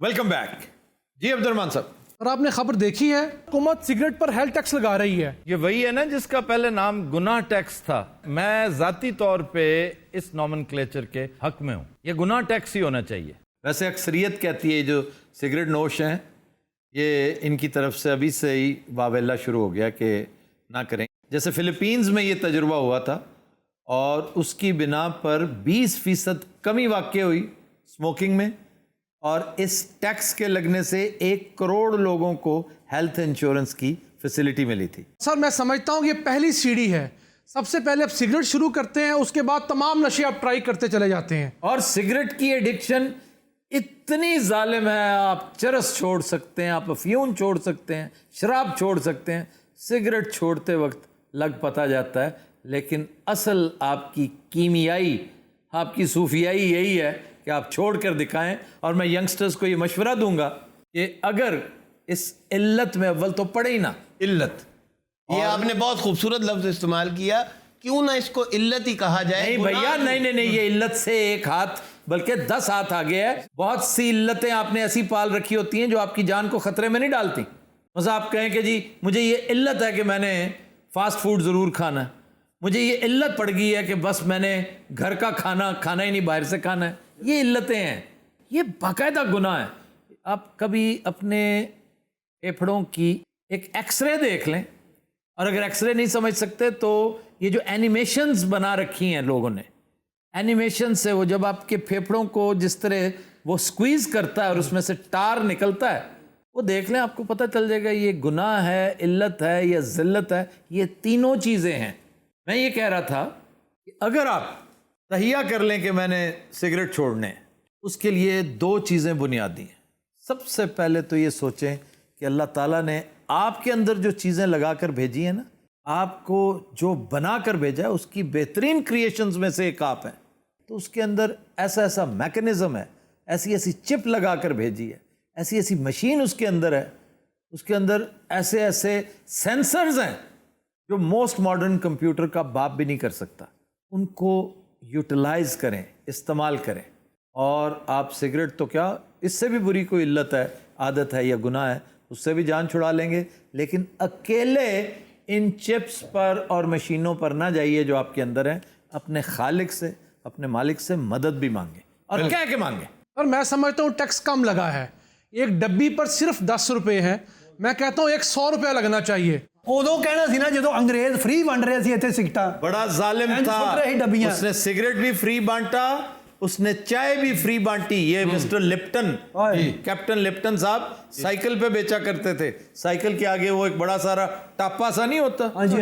Welcome back जी अब्दुलरहमान साहब। और आपने खबर देखी है हुकूमत सिगरेट पर हेल्थ टैक्स लगा रही है। ये वही है ना जिसका पहले नाम गुनाह टैक्स था। मैं जाती तौर पे इस नॉमेनक्लेचर के हक में हूँ। ये गुनाह टैक्स ही होना चाहिए। वैसे अक्सरियत कहती है जो सिगरेट नोश हैं ये इनकी तरफ से अभी से ही वावेला शुरू हो गया कि ना करें। जैसे फिलीपींस में ये तजुर्बा हुआ था और उसकी बिना पर 20% कमी वाक़ई हुई स्मोकिंग में, और इस टैक्स के लगने से 1 करोड़ लोगों को हेल्थ इंश्योरेंस की फैसिलिटी मिली थी। सर मैं समझता हूँ ये पहली सीढ़ी है। सबसे पहले आप सिगरेट शुरू करते हैं, उसके बाद तमाम नशे आप ट्राई करते चले जाते हैं। और सिगरेट की एडिक्शन इतनी जालिम है, आप चरस छोड़ सकते हैं, आप अफ्यूम छोड़ सकते हैं, शराब छोड़ सकते हैं, सिगरेट छोड़ते वक्त लग पता जाता है, लेकिन असल आपकी कीमियाई, आपकी सूफियाई यही है कि आप छोड़ कर दिखाएं। और मैं यंगस्टर्स को ये मशवरा दूंगा कि अगर इस इल्लत में अव्वल तो पड़े ही ना इल्लत। ये आपने बहुत खूबसूरत लफ्ज इस्तेमाल किया, क्यों ना इसको इल्लत ही कहा जाए। नहीं भैया, नहीं, ये इल्लत से 1 हाथ बल्कि 10 हाथ आगे है। बहुत सी इल्लतें आपने ऐसी पाल रखी होती हैं जो आपकी जान को खतरे में नहीं डालती। बस आप कहें कि जी मुझे ये इल्लत है कि मैंने फास्ट फूड ज़रूर खाना है, मुझे ये इल्लत पड़ गई है कि बस मैंने घर का खाना खाना ही नहीं, बाहर से खाना है। ये इल्लतें हैं, ये बाकायदा गुनाह है। आप कभी अपने फेफड़ों की एक एक्सरे देख लें, और अगर एक्सरे नहीं समझ सकते तो ये जो एनिमेशंस बना रखी हैं लोगों ने, एनिमेशन से वो जब आपके फेफड़ों को जिस तरह वो स्क्वीज करता है और उसमें से टार निकलता है, वो देख लें, आपको पता चल जाएगा ये गुनाह है, इल्लत है या जिल्लत है। ये तीनों चीज़ें हैं। मैं ये कह रहा था कि अगर आप तहिया कर लें कि मैंने सिगरेट छोड़ने, उसके लिए 2 चीज़ें बुनियादी हैं। सबसे पहले तो ये सोचें कि अल्लाह ताला ने आपके अंदर जो चीज़ें लगा कर भेजी हैं ना, आपको जो बना कर भेजा है, उसकी बेहतरीन क्रिएशंस में से एक आप हैं। तो उसके अंदर ऐसा ऐसा मैकेनिज़्म है, ऐसी ऐसी चिप लगा कर भेजी है, ऐसी ऐसी मशीन उसके अंदर है, उसके अंदर ऐसे ऐसे सेंसर्स हैं जो मोस्ट मॉडर्न कंप्यूटर का बाप भी नहीं कर सकता। उनको यूटिलाइज करें, इस्तेमाल करें, और आप सिगरेट तो क्या, इससे भी बुरी कोई इल्लत है, आदत है या गुनाह है, उससे भी जान छुड़ा लेंगे। लेकिन अकेले इन चिप्स पर और मशीनों पर ना जाइए जो आपके अंदर हैं। अपने खालिक से, अपने मालिक से मदद भी मांगे, और कह के मांगे। और मैं समझता हूँ टैक्स कम लगा है, एक डब्बी पर सिर्फ 10 रुपए है। मैं कहता हूँ 100 रुपया लगना चाहिए। उदों कहना सी ना जो अंग्रेज फ्री वंड रहे थे इतने सिगटा, बड़ा जालिम था, उसने सिगरेट भी फ्री बांटा, उसने चाय भी फ्री बांटी। ये मिस्टर लिप्टन, कैप्टन लिप्टन साहब साइकिल पे बेचा करते थे। साइकिल के आगे वो एक बड़ा सारा टापा सा नहीं होता, हाँ जी,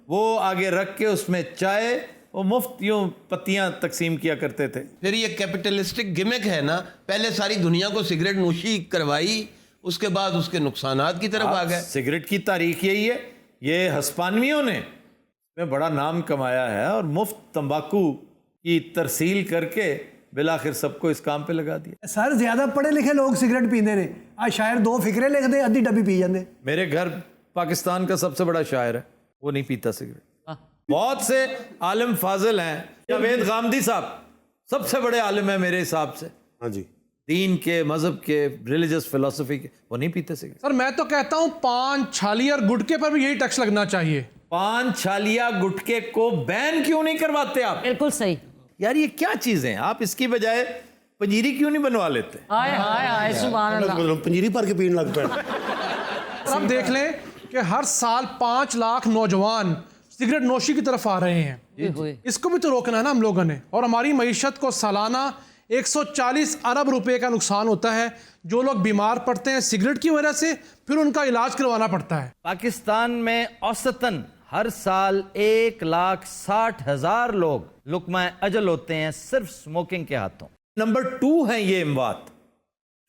वो आगे रख के उसमें चाय, वो मुफ्त यूं पत्तियां तकसीम किया करते थे। फिर ये कैपिटलिस्टिक गिमिक है ना, पहले सारी दुनिया को सिगरेट नोशी करवाई, उसके बाद उसके नुकसानात की तरफ आ गए। सिगरेट की तारीख यही है। ये हस्पानवियों ने में बड़ा नाम कमाया है और मुफ्त तंबाकू की तरसील करके बिलाखिर सबको इस काम पे लगा दिया। सर ज्यादा पढ़े लिखे लोग सिगरेट पीते ने, आज शायर 2 फिक्रे लिख दे, अद्धी डब्बी पी जाते। मेरे घर पाकिस्तान का सबसे बड़ा शायर है, वो नहीं पीता सिगरेट। बहुत से आलिम फाजिल हैं, जावेद गामदी साहब सबसे बड़े आलिम है मेरे हिसाब से, हाँ जी, दीन के, मजहब के, रिलीजियस फिलोसफी के, वो नहीं पीते सिगरेट। सर मैं तो कहता हूँ पान, छाली और गुटके पर भी यही टैक्स लगना चाहिए। पान, छालिया, गुटके को बैन क्यों नहीं करवाते आप? बिल्कुल सही यार ये क्या चीजें, आप इसकी बजाय पंजीरी क्यों नहीं बनवा लेते? हाय हाय हाय सुभान अल्लाह। पंजीरी भर के पीने लगता है। अब देख लें कि हर साल 5 लाख नौजवान सिगरेट नोशी की तरफ आ रहे हैं। इसको भी तो रोकना है ना हम लोगों ने। और हमारी मईशत को सालाना 140 अरब रुपए का नुकसान होता है। जो लोग बीमार पड़ते हैं सिगरेट की वजह से, फिर उनका इलाज करवाना पड़ता है। पाकिस्तान में औसतन हर साल 1,60,000 लोग लुकमा अजल होते हैं सिर्फ स्मोकिंग के हाथों। नंबर 2 है ये अमवात।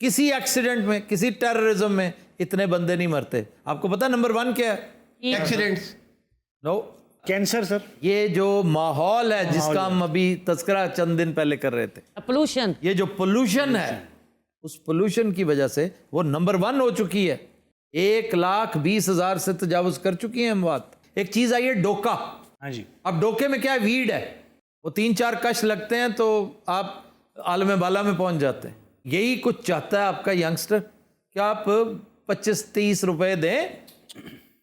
किसी एक्सीडेंट में, किसी टेररिज्म में इतने बंदे नहीं मरते। आपको पता नंबर 1 क्या है? Accidents, no, cancer sir. ये जो माहौल है जिसका हम अभी तस्करा चंद दिन पहले कर रहे थे, पोल्यूशन, ये जो पोल्यूशन है, उस पोल्यूशन की वजह से वो नंबर 1 हो चुकी है। 1,20,000 से तजावुज कर चुकी है अमवात। एक चीज आई है डोका। हाँ जी, अब डोके में क्या है? वीड है। वो 3-4 कश लगते हैं तो आप आलम बाला में पहुंच जाते हैं। یہی کچھ چاہتا ہے آپ کا ینگسٹر کہ آپ 25-30 روپے دیں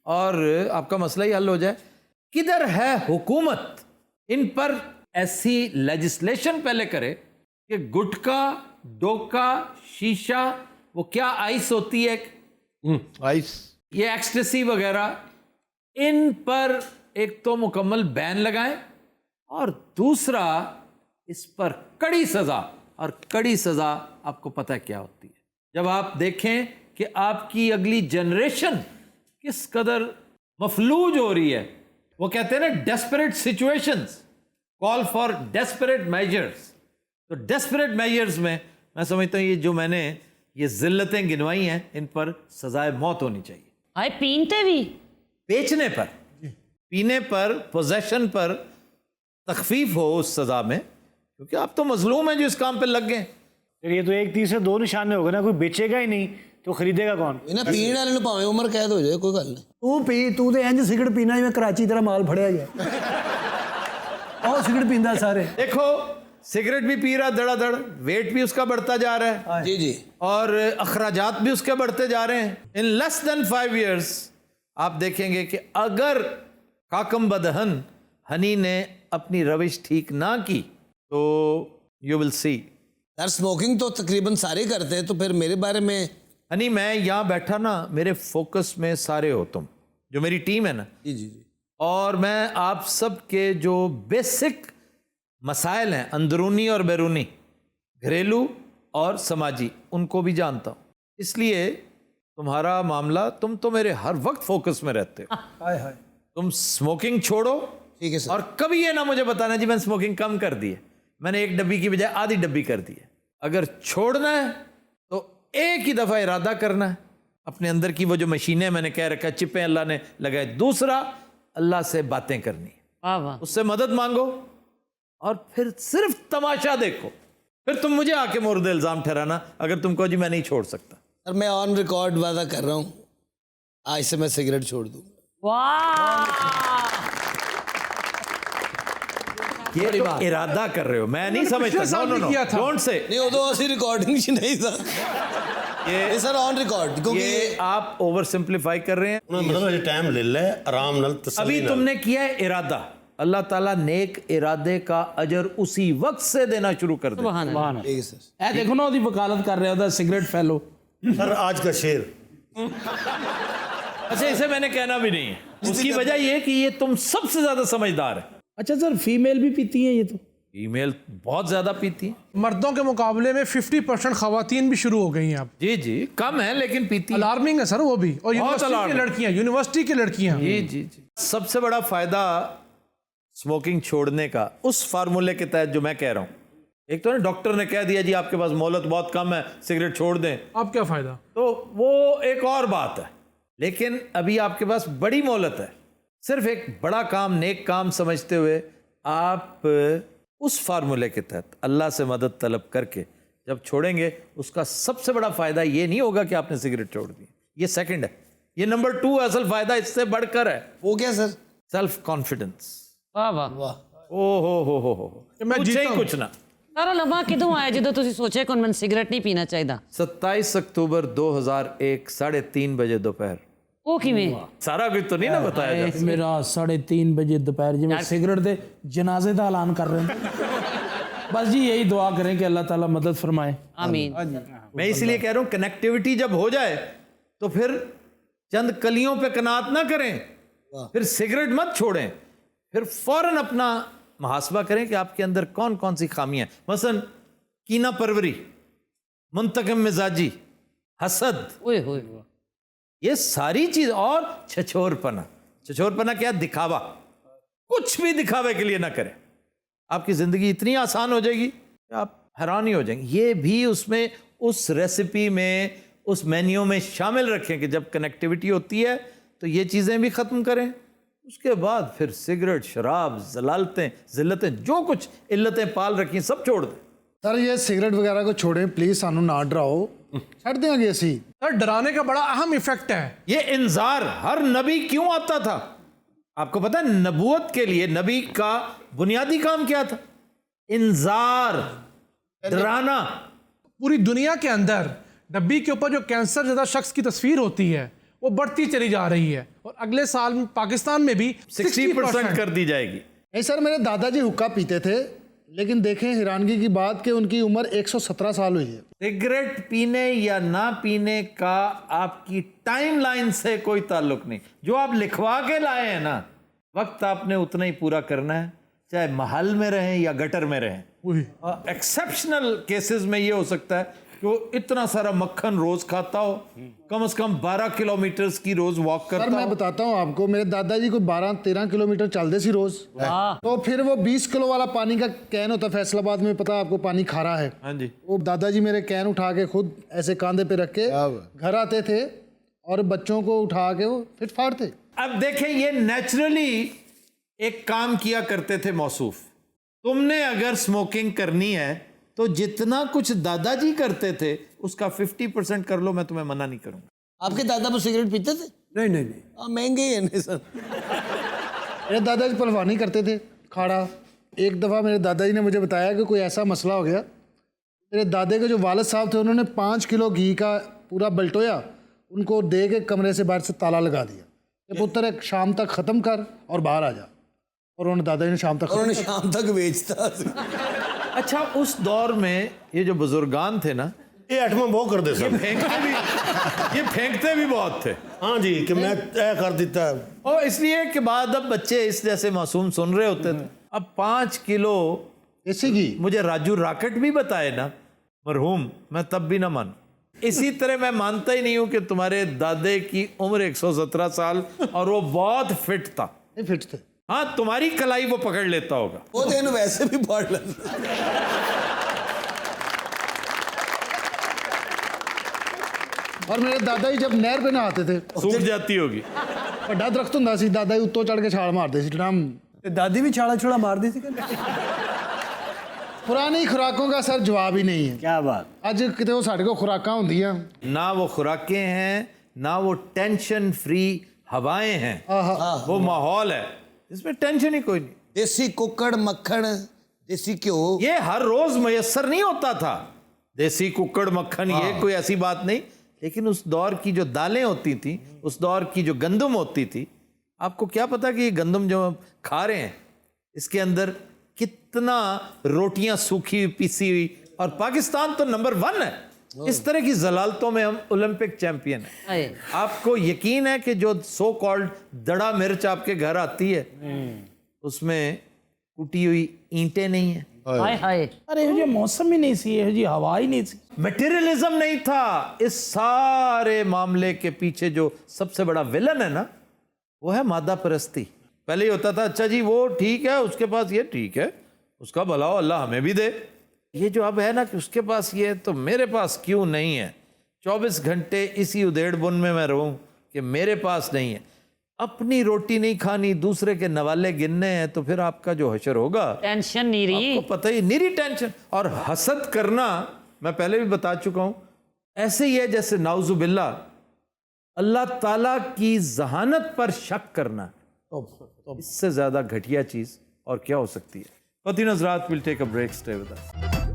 اور آپ کا مسئلہ ہی حل ہو جائے. کدھر ہے حکومت؟ ان پر ایسی لیجسلیشن پہلے کرے کہ گٹکا، ڈوکا، شیشہ، وہ کیا آئس ہوتی ہے آئس، یہ ایکسٹیسی وغیرہ، ان پر ایک تو مکمل بین لگائیں اور دوسرا اس پر کڑی سزا. اور کڑی سزا آپ کو پتہ ہے کیا ہوتی ہے؟ جب آپ دیکھیں کہ آپ کی اگلی جنریشن کس قدر مفلوج ہو رہی ہے. وہ کہتے ہیں نا desperate situations call for desperate measures. تو ڈیسپریٹ میجرز میں سمجھتا ہوں یہ جو میں نے یہ ذلتیں گنوائی ہیں ان پر سزائے موت ہونی چاہیے. آئے پینتے بھی بیچنے پر، پینے پر، پوزیشن پر تخفیف ہو اس سزا میں، کیونکہ آپ تو مظلوم ہیں جو اس کام پہ لگ گئے. پھر یہ تو 1 تیر سے 2 نشان میں ہوگا نا، کوئی بیچے گا ہی نہیں تو خریدے گا کون؟ انہیں پین والے نوں ਭਾਵੇਂ ਉਮਰ ਕੈਦ ਹੋ ਜਾਏ ਕੋਈ ਗੱਲ ਨਹੀਂ. ਤੂੰ ਪੀ, ਤੂੰ ਤੇ ਇੰਜ ਸਿਗਰਟ ਪੀਣਾ ਜਿਵੇਂ ਕਰਾਚੀ ਤੇਰਾ ਮਾਲ ਫੜਿਆ ਗਿਆ. ਉਹ ਸਿਗਰਟ ਪੀਂਦਾ ਸਾਰੇ. دیکھو سگریٹ بھی پی رہا دڑا دڑ، ویٹ بھی اس کا بڑھتا جا رہا ہے جی جی. اور اخراجات بھی اس کے بڑھتے جا رہے ہیں. ان لیس دین 5 ایئرس آپ دیکھیں گے کہ اگر کاکم بدہن ہنی نے اپنی روش ٹھیک نہ کی تو you will C. Sir smoking تو تقریباً سارے کرتے ہیں، تو پھر میرے بارے میں ہنی میں یہاں بیٹھا نا، میرے فوکس میں سارے ہو تم، جو میری ٹیم ہے نا، جی جی جی اور میں آپ سب کے جو بیسک مسائل ہیں اندرونی اور بیرونی، گھریلو اور سماجی، ان کو بھی جانتا ہوں. اس لیے تمہارا معاملہ، تم تو میرے ہر وقت فوکس میں رہتے ہو. ਹਾਏ ਹਾਏ. تم سموکنگ چھوڑو ٹھیک ہے سر. اور کبھی یہ نہ مجھے بتانا جی میں نے سموکنگ کم کر دی ہے، میں نے 1 ڈبی کی بجائے آدھی ڈبی کر دی ہے. اگر چھوڑنا ہے تو ایک ہی دفعہ ارادہ کرنا ہے. اپنے اندر کی وہ جو مشینیں میں نے کہہ رکھا چپیں اللہ نے لگائے. دوسرا اللہ سے باتیں کرنی، واہ واہ. اس سے مدد مانگو اور پھر صرف تماشا دیکھو. پھر تم مجھے آ کے مورد الزام ٹھہرانا اگر تم کہو جی میں نہیں چھوڑ سکتا. سر میں آن ریکارڈ وعدہ کر رہا ہوں آج سے میں سگریٹ چھوڑ دوں گا. واہ یہ تو ارادہ کر رہے ہو، میں نہیں سمجھتا. پچھلے سال بھی کیا تھا. ڈونٹ سے نہیں وہ تو اسی ریکارڈنگ نہیں تھا یہ سر آن ریکارڈ، کیونکہ یہ آپ اوور سمپلیفائی کر رہے ہیں. انہوں نے مطلب ٹائم لے لے آرام نال تسلی ابھی تم نے کیا ہے ارادہ، اللہ تعالیٰ نیک ارادے کا اجر اسی وقت سے دینا شروع کر دے. سبحان اللہ. ٹھیک ہے سر. اے دیکھو نا وہ وکالت کر رہا ہوتا سگریٹ فیلو. سر آج کا شعر اچھا اسے میں نے کہنا بھی نہیں ہے. اس کی وجہ یہ کہ یہ تم سب سے زیادہ سمجھدار ہے. اچھا سر فیمیل بھی پیتی ہیں یہ تو؟ ای میل بہت زیادہ پیتی ہیں. مردوں کے مقابلے میں 50% خواتین بھی شروع ہو گئی ہیں اب. جی جی کم ہے لیکن پیتی ہیں. الارمنگ ہے سر وہ بھی. اور بہت یونیورسٹی کی لڑکیاں جی جی جی. سب سے بڑا فائدہ اسموکنگ چھوڑنے کا اس فارمولے کے تحت جو میں کہہ رہا ہوں، ایک تو نا ڈاکٹر نے کہہ دیا جی آپ کے پاس مہلت بہت کم ہے سگریٹ چھوڑ دیں، اب کیا فائدہ؟ تو وہ ایک اور بات ہے. لیکن ابھی آپ کے پاس بڑی مہلت ہے. صرف ایک بڑا کام، نیک کام سمجھتے ہوئے آپ اس فارمولے کے تحت اللہ سے مدد طلب کر کے جب چھوڑیں گے، اس کا سب سے بڑا فائدہ یہ نہیں ہوگا کہ آپ نے سگریٹ چھوڑ دی. یہ سیکنڈ ہے. یہ نمبر 2 اصل فائدہ اس سے بڑھ کر ہے، وہ کیا سر؟ Self confidence. واہ واہ. واہ. او ہو میں کچھ جیتا ہی ہوں. کچھ نہ. سارا لمحہ کدوں آیا جدو تسی سوچے کہ میں سگریٹ نہیں پینا چاہیے؟ 27 اکتوبر 2001 3:30 بجے دوپہر. وہ کیویں؟ سارا کچھ تو نہیں نا بتایا جا سکتا. میرا 3:30 بجے دوپہر جی میں سگریٹ دے جنازے کا اعلان کر رہے ہیں. بس جی یہی دعا کریں کہ اللہ تعالیٰ مدد فرمائے. آمین. میں اس لیے کہہ رہا ہوں کنیکٹیوٹی جب ہو جائے تو پھر چند کلیوں پہ قناعت نہ کریں، پھر سگریٹ مت چھوڑیں، پھر فوراً اپنا محاسبہ کریں کہ آپ کے اندر کون کون سی خامیاں ہیں. مثلا کینہ پروری، منتقم مزاجی، حسد، اوئے ہوئے. یہ ساری چیز، اور چھچور پنا. چھچور پنا کیا؟ دکھاوا. کچھ بھی دکھاوے کے لیے نہ کریں. آپ کی زندگی اتنی آسان ہو جائے گی کہ آپ حیران ہی ہو جائیں گے. یہ بھی اس میں، اس ریسیپی میں، اس مینیو میں شامل رکھیں کہ جب کنیکٹیوٹی ہوتی ہے تو یہ چیزیں بھی ختم کریں. اس کے بعد پھر سگریٹ، شراب، ذلالتیں، ذلتیں، جو کچھ علتیں پال رکھی سب چھوڑ دیں. سر یہ سگریٹ وغیرہ کو چھوڑیں پلیز، سانو نہ ڈراؤ، چھڑ دیں گے اسی. سر ڈرانے کا بڑا اہم ایفیکٹ ہے. یہ انذار ہر نبی کیوں آتا تھا؟ آپ کو پتہ ہے نبوت کے لیے نبی کا بنیادی کام کیا تھا؟ انذار، ڈرانا. पूरी दुनिया के अंदर डब्बी के ऊपर जो कैंसर ज़्यादा शख्स की तस्वीर होती है वो बढ़ती चली जा रही है और अगले साल पाकिस्तान में भी 60% कर दी जाएगी। नहीं सर, मेरे दादाजी हुक्का पीते थे, लेकिन देखें हैरानगी की बात कि उनकी उम्र 117 साल हुई है। सिगरेट पीने या ना पीने का आपकी टाइमलाइन से कोई ताल्लुक नहीं। जो आप लिखवा के लाए हैं ना, वक्त आपने उतना ही पूरा करना है, चाहे महल में रहें या गटर में रहें। एक्सेप्शनल केसेस में ये हो सकता है कि वो इतना सारा मक्खन रोज खाता हो, कम से कम 12 किलोमीटर की रोज वॉक करता सर हो। मैं बताता हूँ आपको, मेरे दादाजी को 12-13 किलोमीटर चलते सी रोज। तो फिर वो 20 किलो वाला पानी का कैन होता है फैसलाबाद में, पता है आपको, पानी खारा है। हाँ जी। वो दादाजी मेरे कैन उठा के खुद ऐसे कांधे पे रख के घर आते थे और बच्चों को उठा के वो फिट फाड़ते। अब देखें, ये नेचुरली एक काम किया करते थे मौसूफ। तुमने अगर स्मोकिंग करनी है तो जितना कुछ दादाजी करते थे उसका 50% कर लो, मैं तुम्हें मना नहीं करूंगा। आपके दादा वो सिगरेट पीते थे? नहीं नहीं नहीं, हाँ, महंगे ही है नहीं सर। मेरे दादाजी पहलवानी करते थे, खाड़ा। एक दफ़ा मेरे दादाजी ने मुझे बताया कि कोई ऐसा मसला हो गया, मेरे दादे के जो वालिद साहब थे उन्होंने 5 किलो घी का पूरा बल्टोया उनको दे के कमरे से बाहर से ताला लगा दिया कि पुत्र एक शाम तक ख़त्म कर और बाहर आ जा। और उन्होंने दादाजी ने शाम तक उन्होंने शाम तक बेचता। अच्छा, उस दौर में ये जो बुजुर्गान थे ना, ये आइटम बहुत करते ये सर। फेंकते भी बहुत थे। हाँ जी, कि मैं तय कर देता है। और इसलिए कि बाद अब बच्चे इस जैसे मासूम सुन रहे होते थे। अब 5 किलो देसी घी, मुझे राजू राकेट भी बताए ना मरहूम, मैं तब भी ना मान। इसी तरह मैं मानता ही नहीं हूं कि तुम्हारे दादे की उम्र 117 साल और वो बहुत फिट था। नहीं फिट थे। हाँ, तुम्हारी कलाई वो पकड़ लेता होगा। वो दिन वैसे भी पढ़ लेते। और मेरे दादाजी जब नहर पे नहाते थे, सूख जाती होगी। ਵੱਡਾ ਦਰਖਤ ਹੁੰਦਾ ਸੀ, दादाजी ਉੱਤੋਂ ਚੜ ਕੇ ਛਾਲ ਮਾਰਦੇ ਸੀ ਟੜਾਮ। ਤੇ ਦਾਦੀ ਵੀ ਛਾਲਾ ਛੁਲਾ ਮਾਰਦੀ ਸੀ ਕਿ पुरानी खुराकों का सर जवाब ही नहीं है। क्या बात। ਅੱਜ ਕਿਤੇ ਉਹ ਸਾਡੇ ਕੋਲ ਖੁਰਾਕਾਂ ਹੁੰਦੀਆਂ। ना वो खुराकें हैं, ना वो टेंशन फ्री हवाएं हैं, वो माहौल है, इसमें टेंशन ही कोई नहीं। देसी कुकड़ मक्खन, देसी घ्यो, ये हर रोज मयसर नहीं होता था। देसी कुकड़ मक्खन ये कोई ऐसी बात नहीं, लेकिन उस दौर की जो दालें होती थी, उस दौर की जो गंदम होती थी, आपको क्या पता कि ये गंदम जो हम खा रहे हैं इसके अंदर कितना रोटियां सूखी हुई पीसी हुई। और पाकिस्तान तो नंबर 1 है इस तरह की जलालतों में, हम ओलंपिक चैंपियन है। आपको यकीन है कि जो सो कॉल्ड दड़ा मिर्च आपके घर आती है उसमें कुटी हुई ईंटें नहीं है। हाय हाय। अरे ये मौसम ही नहीं सी, ये हवा ही नहीं सी। मटेरियलिज्म नहीं था। इस सारे मामले के पीछे जो सबसे बड़ा विलन है ना, वो है मादा परस्ती। पहले ही होता था, अच्छा जी वो ठीक है, उसके पास ये ठीक है, उसका भला हो, अल्लाह हमें भी दे। ये जो अब है ना कि उसके पास ये है तो मेरे पास क्यों नहीं है, 24 घंटे इसी उधेड़ बुन में मैं रहूं कि मेरे पास नहीं है। अपनी रोटी नहीं खानी, दूसरे के नवाले गिनने हैं, तो फिर आपका जो हशर होगा, टेंशन नहीं रही। आपको पता ही, निरी टेंशन। और हसद करना, मैं पहले भी बता चुका हूं, ऐसे ही है जैसे नाउजुबिल्ला अल्लाह ताला की जहानत पर शक करना। इससे ज्यादा घटिया चीज और क्या हो सकती है। पति नजरात, will take a break, stay with us.